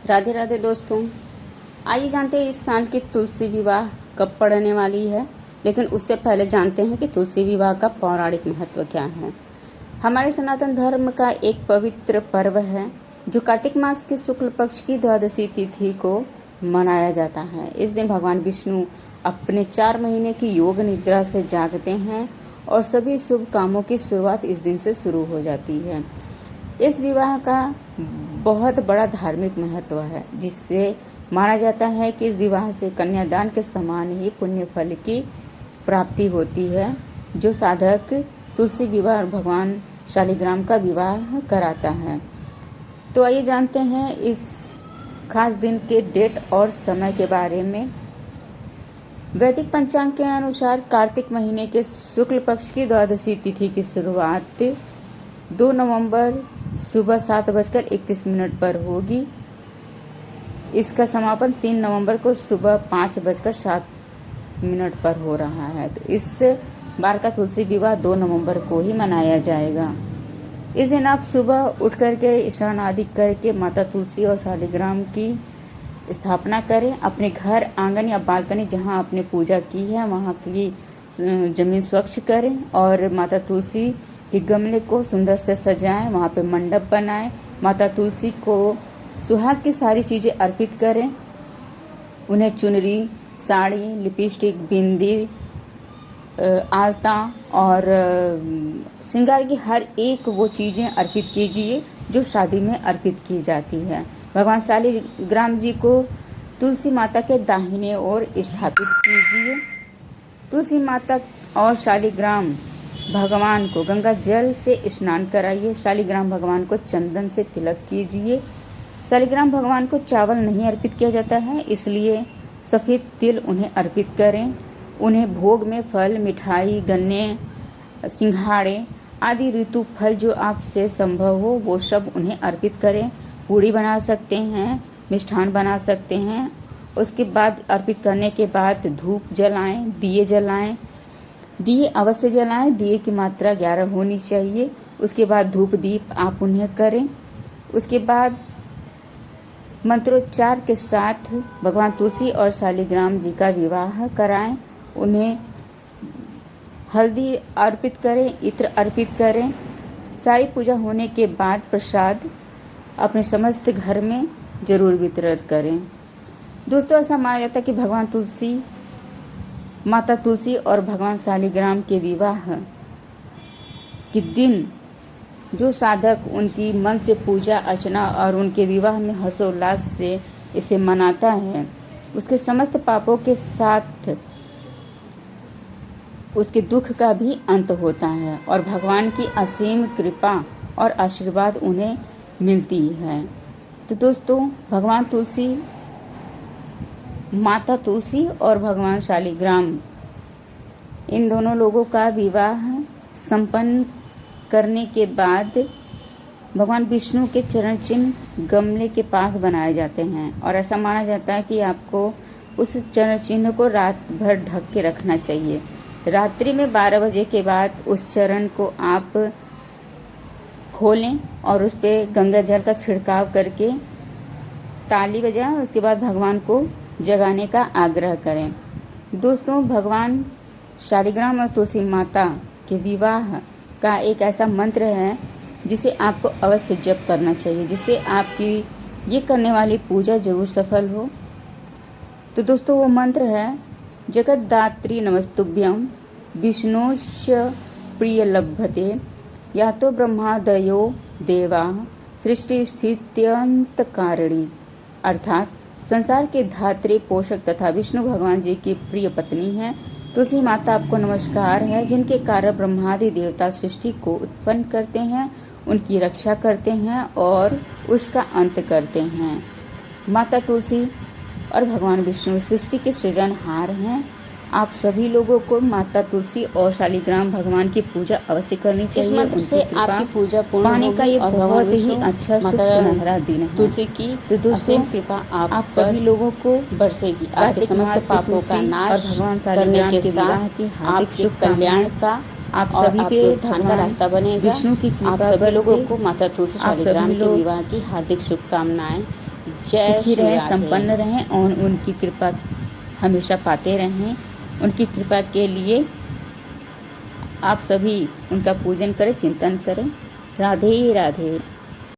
राधे राधे दोस्तों। आइए जानते हैं इस साल की तुलसी विवाह कब पड़ने वाली है। लेकिन उससे पहले जानते हैं कि तुलसी विवाह का पौराणिक महत्व क्या है। हमारे सनातन धर्म का एक पवित्र पर्व है जो कार्तिक मास के शुक्ल पक्ष की द्वादशी तिथि को मनाया जाता है। इस दिन भगवान विष्णु अपने 4 महीने की योग निद्रा से जागते हैं और सभी शुभ कामों की शुरुआत इस दिन से शुरू हो जाती है। इस विवाह का बहुत बड़ा धार्मिक महत्व है, जिससे माना जाता है कि इस विवाह से कन्यादान के समान ही पुण्य फल की प्राप्ति होती है, जो साधक तुलसी विवाह भगवान शालिग्राम का विवाह कराता है। तो आइए जानते हैं इस खास दिन के डेट और समय के बारे में। वैदिक पंचांग के अनुसार कार्तिक महीने के शुक्ल पक्ष की द्वादशी तिथि की शुरुआत 2 नवंबर सुबह 7:31 पर होगी। इसका समापन 3 नवंबर को सुबह 5:07 पर हो रहा है। तो इस बार का तुलसी विवाह 2 नवंबर को ही मनाया जाएगा। इस दिन आप सुबह उठ करके स्नान आदि करके माता तुलसी और शालिग्राम की स्थापना करें। अपने घर आंगन या बालकनी जहां आपने पूजा की है वहां की जमीन स्वच्छ करें और माता तुलसी के गमले को सुंदर से सजाएं। वहां पे मंडप बनाएं। माता तुलसी को सुहाग की सारी चीजें अर्पित करें। उन्हें चुनरी, साड़ी, लिपस्टिक, बिंदी, आलता और श्रृंगार की हर एक वो चीजें अर्पित कीजिए जो शादी में अर्पित की जाती है। भगवान शालिग्राम जी को तुलसी माता के दाहिने ओर स्थापित कीजिए। तुलसी माता और शालिग्राम भगवान को गंगा जल से स्नान कराइए। शालिग्राम भगवान को चंदन से तिलक कीजिए। शालिग्राम भगवान को चावल नहीं अर्पित किया जाता है, इसलिए सफ़ेद तिल उन्हें अर्पित करें। उन्हें भोग में फल, मिठाई, गन्ने, सिंघाड़े आदि ऋतु फल जो आपसे संभव हो वो सब उन्हें अर्पित करें। पूड़ी बना सकते हैं, मिष्ठान बना सकते हैं। उसके बाद अर्पित करने के बाद धूप जलाएं, दिए जलाएं। दिए अवश्य जलाएं। दिए की मात्रा 11 होनी चाहिए। उसके बाद धूप दीप आप उन्हें करें। उसके बाद मंत्रोच्चार के साथ भगवान तुलसी और शालिग्राम जी का विवाह कराएं। उन्हें हल्दी अर्पित करें, इत्र अर्पित करें। सारी पूजा होने के बाद प्रसाद अपने समस्त घर में जरूर वितरण करें। दोस्तों, ऐसा माना जाता है कि भगवान तुलसी, माता तुलसी और भगवान शालिग्राम के विवाह के दिन जो साधक उनकी मन से पूजा अर्चना और उनके विवाह में हर्षोल्लास से इसे मनाता है, उसके समस्त पापों के साथ उसके दुख का भी अंत होता है और भगवान की असीम कृपा और आशीर्वाद उन्हें मिलती है। तो दोस्तों, भगवान तुलसी, माता तुलसी और भगवान शालिग्राम, इन दोनों लोगों का विवाह संपन्न करने के बाद भगवान विष्णु के चरण चिन्ह गमले के पास बनाए जाते हैं और ऐसा माना जाता है कि आपको उस चरण चिन्ह को रात भर ढक के रखना चाहिए। रात्रि में 12 बजे के बाद उस चरण को आप खोलें और उस पर गंगा जल का छिड़काव करके ताली बजाएं। उसके बाद भगवान को जगाने का आग्रह करें। दोस्तों, भगवान शालिग्राम और तुलसी माता के विवाह का एक ऐसा मंत्र है जिसे आपको अवश्य जप करना चाहिए, जिससे आपकी ये करने वाली पूजा जरूर सफल हो। तो दोस्तों, वो मंत्र है जगद्धात्री नमस्तुभ्यं विष्णुश्च प्रिय लभते या तो ब्रह्मादयो देवा सृष्टि स्थित्यंतकारिणी। अर्थात संसार के धात्री, पोषक तथा विष्णु भगवान जी की प्रिय पत्नी है। तुलसी माता आपको नमस्कार है, जिनके कारण ब्रह्मादि देवता सृष्टि को उत्पन्न करते हैं, उनकी रक्षा करते हैं और उसका अंत करते हैं। माता तुलसी और भगवान विष्णु सृष्टि के सृजनहार हैं। आप सभी लोगों को माता तुलसी और शालिग्राम भगवान की पूजा अवश्य करनी चाहिए। उनसे आपकी पूजा पूर्ण पाने का ये बहुत ही अच्छा सुनहरा दिन है तुलसी की तो दोस्तों, कृपा आप सभी लोगों को बरसेगी। आपके समस्त पापों का नाश भगवान शालिग्राम के विवाह की हार्दिक शुभकामनाएं का आप सभी पे धन का रास्ता बनेगा। विष्णु की कृपा आप सभी लोगों बरसे। को माता तुलसी शालिग्राम के विवाह की हार्दिक शुभकामनाएं। जय सुखी श्री रहें, राधे। संपन्न रहें और उनकी कृपा हमेशा पाते रहें। उनकी कृपा के लिए आप सभी उनका पूजन करें, चिंतन करें। राधे राधे।